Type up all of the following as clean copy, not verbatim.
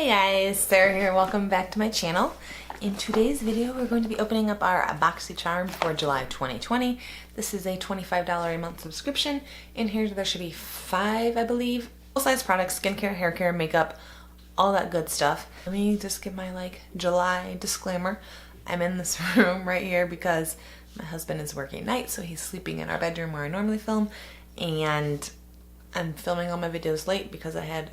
Hey guys, Sarah here. Welcome back to my channel. In today's video, we're going to be opening up our BoxyCharm for July 2020. This is a $25 a month subscription. In here, there should be 5, I believe, full-size products, skincare, hair care, makeup, all that good stuff. Let me just give my July disclaimer. I'm in this room right here because my husband is working night, so he's sleeping in our bedroom where I normally film, and I'm filming all my videos late because I had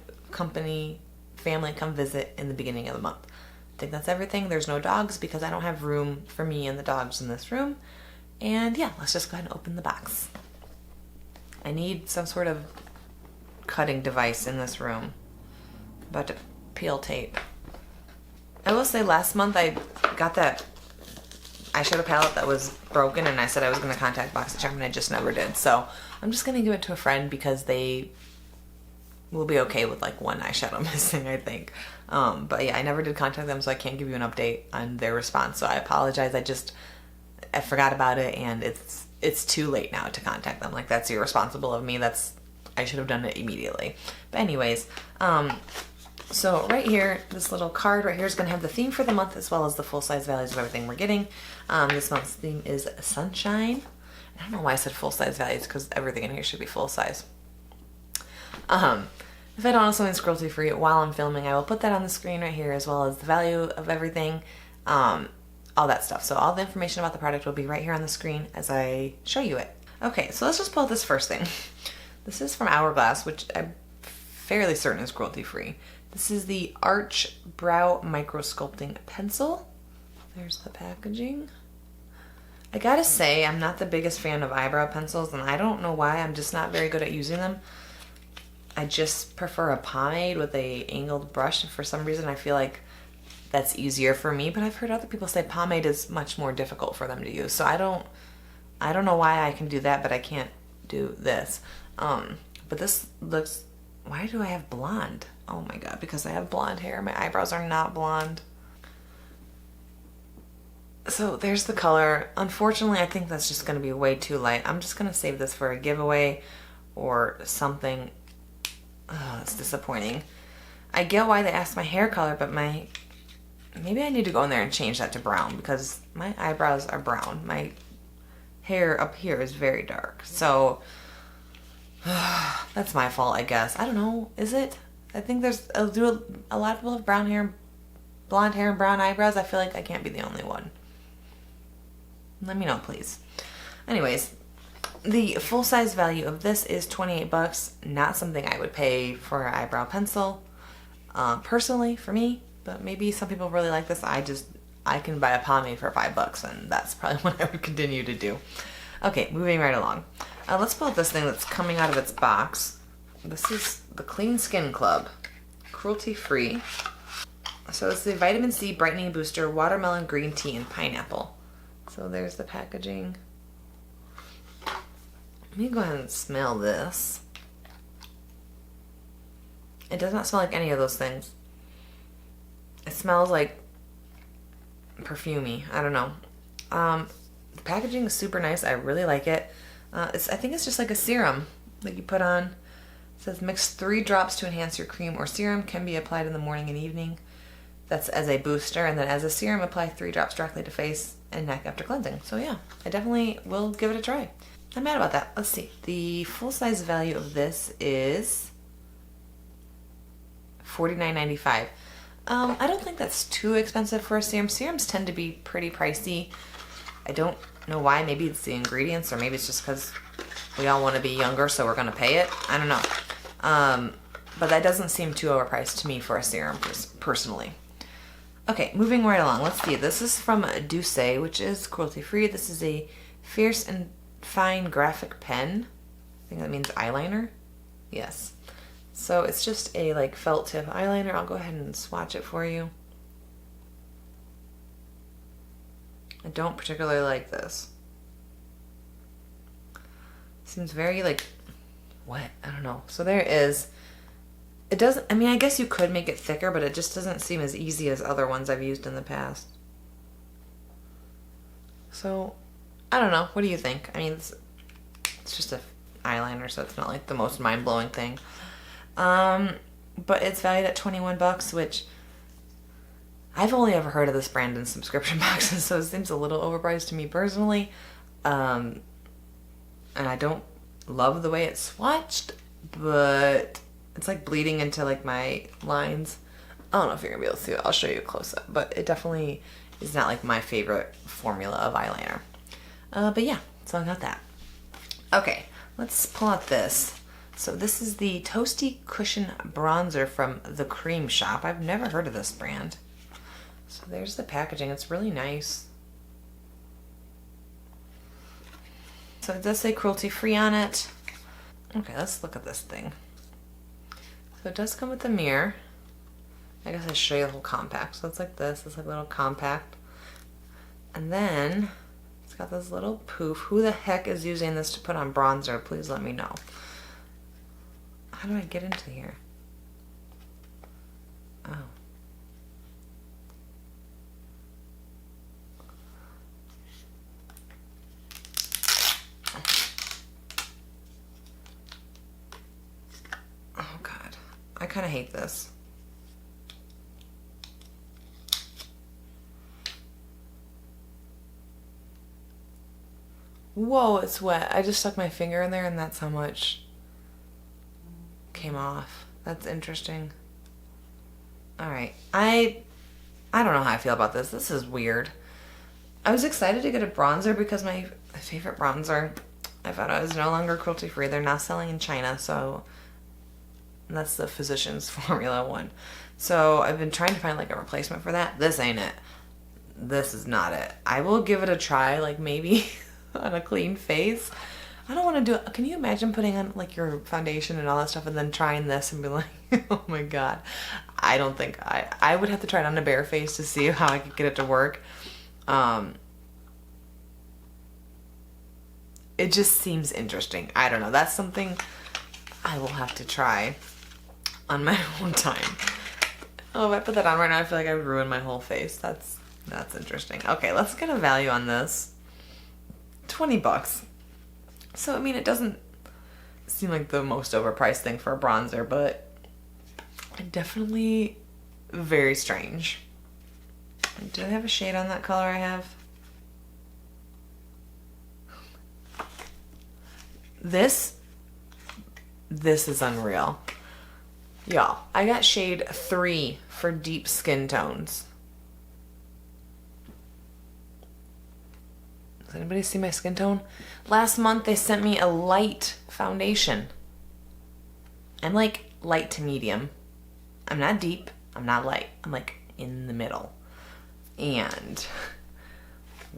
family come visit in the beginning of the month. I think that's everything. There's no dogs because I don't have room for me and the dogs in this room. And yeah, let's just go ahead and open the box. I need some sort of cutting device in this room. I'm about to peel tape. I will say last month I got that eyeshadow palette that was broken and I said I was going to contact BoxyCharm and I just never did. So I'm just going to give it to a friend because they will be okay with one eyeshadow missing, I think. But yeah, I never did contact them, so I can't give you an update on their response. So I apologize. I forgot about it, and it's too late now to contact them. That's irresponsible of me. I should have done it immediately. But anyways, so right here, this little card right here is going to have the theme for the month as well as the full-size values of everything we're getting. This month's theme is Sunshine. I don't know why I said full-size values because everything in here should be full-size. If I don't know something's cruelty free while I'm filming, I will put that on the screen right here as well as the value of everything, all that stuff. So all the information about the product will be right here on the screen as I show you it. Okay, so let's just pull out this first thing. This is from HOURGLASS, which I'm fairly certain is cruelty free. This is the Arch Brow Micro Sculpting Pencil. There's the packaging. I gotta say, I'm not the biggest fan of eyebrow pencils, and I don't know why. I'm just not very good at using them. I just prefer a pomade with a angled brush. For some reason, I feel like that's easier for me, but I've heard other people say pomade is much more difficult for them to use. So I don't know why I can do that, but I can't do this. But this looks, why do I have blonde? Oh my God, because I have blonde hair. My eyebrows are not blonde. So there's the color. Unfortunately, I think that's just gonna be way too light. I'm just gonna save this for a giveaway or something. Oh, it's disappointing. I get why they asked my hair color, but maybe I need to go in there and change that to brown because my eyebrows are brown. My hair up here is very dark. So that's my fault, I guess. I don't know. Is it? I think there's a lot of people have brown hair, blonde hair, and brown eyebrows. I feel like I can't be the only one. Let me know, please. Anyways, the full-size value of this is 28 bucks. Not something I would pay for an eyebrow pencil, personally, for me. But maybe some people really like this. I can buy a pomade for $5, and that's probably what I would continue to do. Okay, moving right along. Let's pull out this thing that's coming out of its box. This is the Clean Skin Club, cruelty-free. So it's the Vitamin C Brightening Booster, Watermelon Green Tea, and Pineapple. So there's the packaging. Let me go ahead and smell this. It does not smell like any of those things. It smells like perfumey. I don't know. The packaging is super nice. I really like it. I think it's just like a serum that you put on. It says mix 3 drops to enhance your cream or serum. Can be applied in the morning and evening. That's as a booster. And then as a serum, apply 3 drops directly to face and neck after cleansing. So yeah, I definitely will give it a try. I'm mad about that. Let's see. The full-size value of this is $49.95. I don't think that's too expensive for a serum. Serums tend to be pretty pricey. I don't know why. Maybe it's the ingredients, or maybe it's just because we all want to be younger, so we're going to pay it. I don't know. But that doesn't seem too overpriced to me for a serum, personally. Okay, moving right along. Let's see. This is from DOUCCE, which is cruelty-free. This is a Fierce and Fine graphic pen. I think that means eyeliner. Yes. So it's just a felt tip eyeliner. I'll go ahead and swatch it for you. I don't particularly like this. Seems very wet. I don't know. So there it is. It doesn't, I mean, I guess you could make it thicker, but it just doesn't seem as easy as other ones I've used in the past. So I don't know. What do you think? I mean, it's just a eyeliner, so it's not the most mind-blowing thing. But it's valued at 21 bucks, which I've only ever heard of this brand in subscription boxes, so it seems a little overpriced to me personally. And I don't love the way it's swatched, but it's like bleeding into like my lines. I don't know if you're gonna be able to see it. I'll show you a close up, but it definitely is not like my favorite formula of eyeliner. But yeah, so I got that. Okay, let's pull out this. So this is the Toasty Cushion Bronzer from the CREME shop. I've never heard of this brand. So there's the packaging. It's really nice. So it does say cruelty free on it. Okay, let's look at this thing. So it does come with a mirror. I guess I show you the whole compact. So it's like this. It's like a little compact. And then it's got this little poof. Who the heck is using this to put on bronzer? Please let me know. How do I get into here? Oh. Oh God. I kind of hate this. Whoa, it's wet. I just stuck my finger in there and that's how much came off. That's interesting. All right. I don't know how I feel about this. This is weird. I was excited to get a bronzer because my favorite bronzer, I found out, is no longer cruelty free. They're now selling in China, so that's the Physicians Formula one. So I've been trying to find like a replacement for that. This ain't it. This is not it. I will give it a try, like maybe on a clean face. I don't want to do it. Can you imagine putting on like your foundation and all that stuff and then trying this and be like, oh my God. I don't think I would have to try it on a bare face to see how I could get it to work. It just seems interesting. I don't know. That's something I will have to try on my own time. Oh, if I put that on right now, I feel like I would ruin my whole face. That's interesting. Okay, let's get a value on this. 20 bucks. So, I mean, it doesn't seem like the most overpriced thing for a bronzer, but definitely very strange. Do I have a shade on that color I have? This is unreal. Y'all, I got shade 3 for deep skin tones. Does anybody see my skin tone? Last month they sent me a light foundation. I'm like light to medium. I'm not deep, I'm not light. I'm like in the middle. And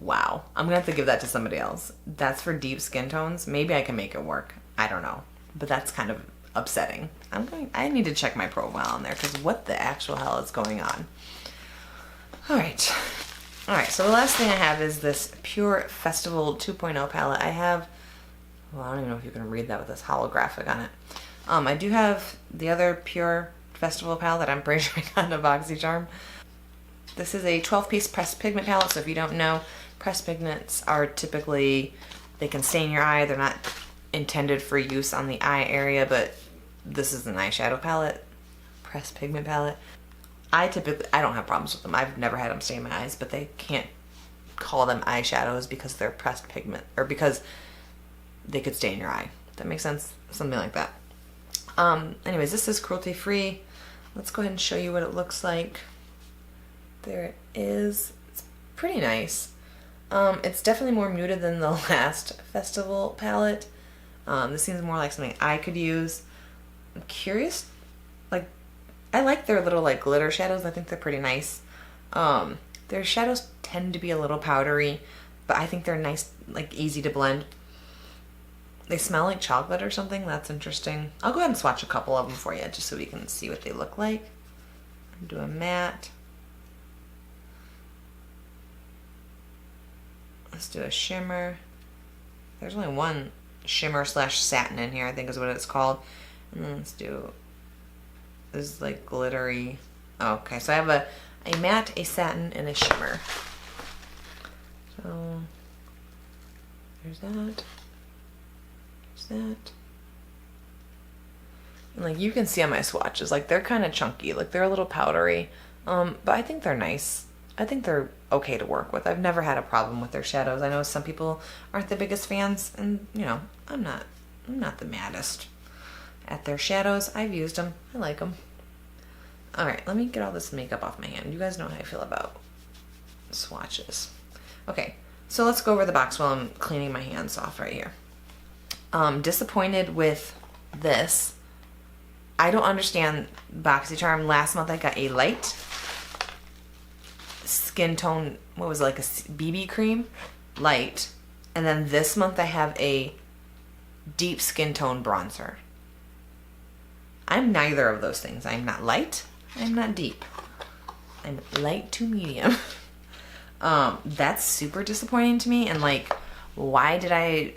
wow, I'm gonna have to give that to somebody else. That's for deep skin tones. Maybe I can make it work. I don't know. But that's kind of upsetting. I need to check my profile on there because what the actual hell is going on? All right, so the last thing I have is this Pure Festival 2.0 palette. I have, well, I don't even know if you can read that with this holographic on it. I do have the other Pure Festival palette that I'm pretty sure I got in a BoxyCharm. This is a 12-piece pressed pigment palette, so if you don't know, pressed pigments are typically, they can stain your eye. They're not intended for use on the eye area, but this is an eyeshadow palette, pressed pigment palette. I don't have problems with them. I've never had them stain my eyes, but they can't call them eyeshadows because they're pressed pigment, or because they could stain your eye. That makes sense? Something like that. Anyways, this is cruelty free. Let's go ahead and show you what it looks like. There it is. It's pretty nice. It's definitely more muted than the last festival palette. This seems more like something I could use. I'm curious, like, I like their little like glitter shadows. I think they're pretty nice. Their shadows tend to be a little powdery, but I think they're nice, like easy to blend. They smell like chocolate or something. That's interesting. I'll go ahead and swatch a couple of them for you just so we can see what they look like. Do a matte. Let's do a shimmer. There's only one shimmer slash satin in here, I think is what it's called. And then let's do, this is like glittery. Oh, okay, so I have a matte, a satin, and a shimmer. So there's that. There's that. And like you can see on my swatches, like they're kind of chunky, like they're a little powdery. But I think they're nice. I think they're okay to work with. I've never had a problem with their shadows. I know some people aren't the biggest fans, and you know, I'm not the maddest at their shadows. I've used them. I like them. All right, let me get all this makeup off my hand. You guys know how I feel about swatches. Okay, so let's go over the box while I'm cleaning my hands off right here. Disappointed with this. I don't understand BoxyCharm. Last month I got a light skin tone, what was it, like a BB cream, light. And then this month I have a deep skin tone bronzer. I'm neither of those things. I'm not light. I'm not deep. I'm light to medium. That's super disappointing to me. And like, why did I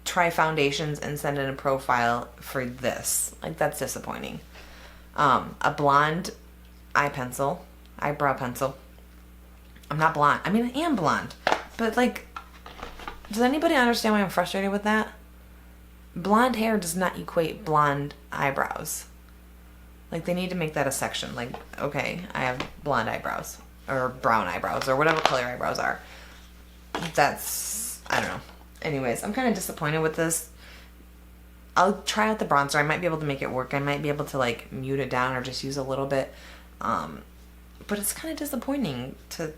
try foundations and send in a profile for this? Like, that's disappointing. A blonde eyebrow pencil. I'm not blonde. I mean, I am blonde. But like, does anybody understand why I'm frustrated with that? Blonde hair does not equate blonde eyebrows. Like, they need to make that a section. Like, okay, I have blonde eyebrows or brown eyebrows or whatever color eyebrows are. That's, I don't know. Anyways, I'm kind of disappointed with this. I'll try out the bronzer. I might be able to make it work. I might be able to like mute it down or just use a little bit. But it's kind of disappointing to,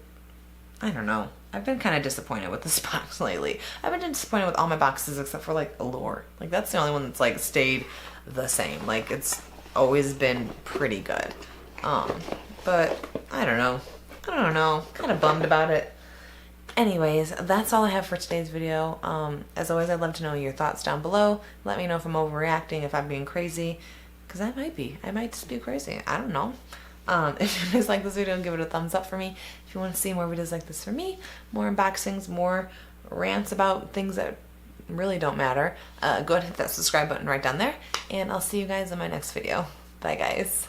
I don't know. I've been kind of disappointed with this box lately. I've been disappointed with all my boxes except for like Allure. Like, that's the only one that's like stayed the same. Like, it's always been pretty good. But I don't know. Kind of bummed about it. Anyways, that's all I have for today's video. As always, I'd love to know your thoughts down below. Let me know if I'm overreacting, if I'm being crazy, because I might be. I might just be crazy. I don't know. If you guys like this video, give it a thumbs up for me. If you want to see more videos like this from me, more unboxings, more rants about things that really don't matter, go ahead and hit that subscribe button right down there, and I'll see you guys in my next video. Bye, guys.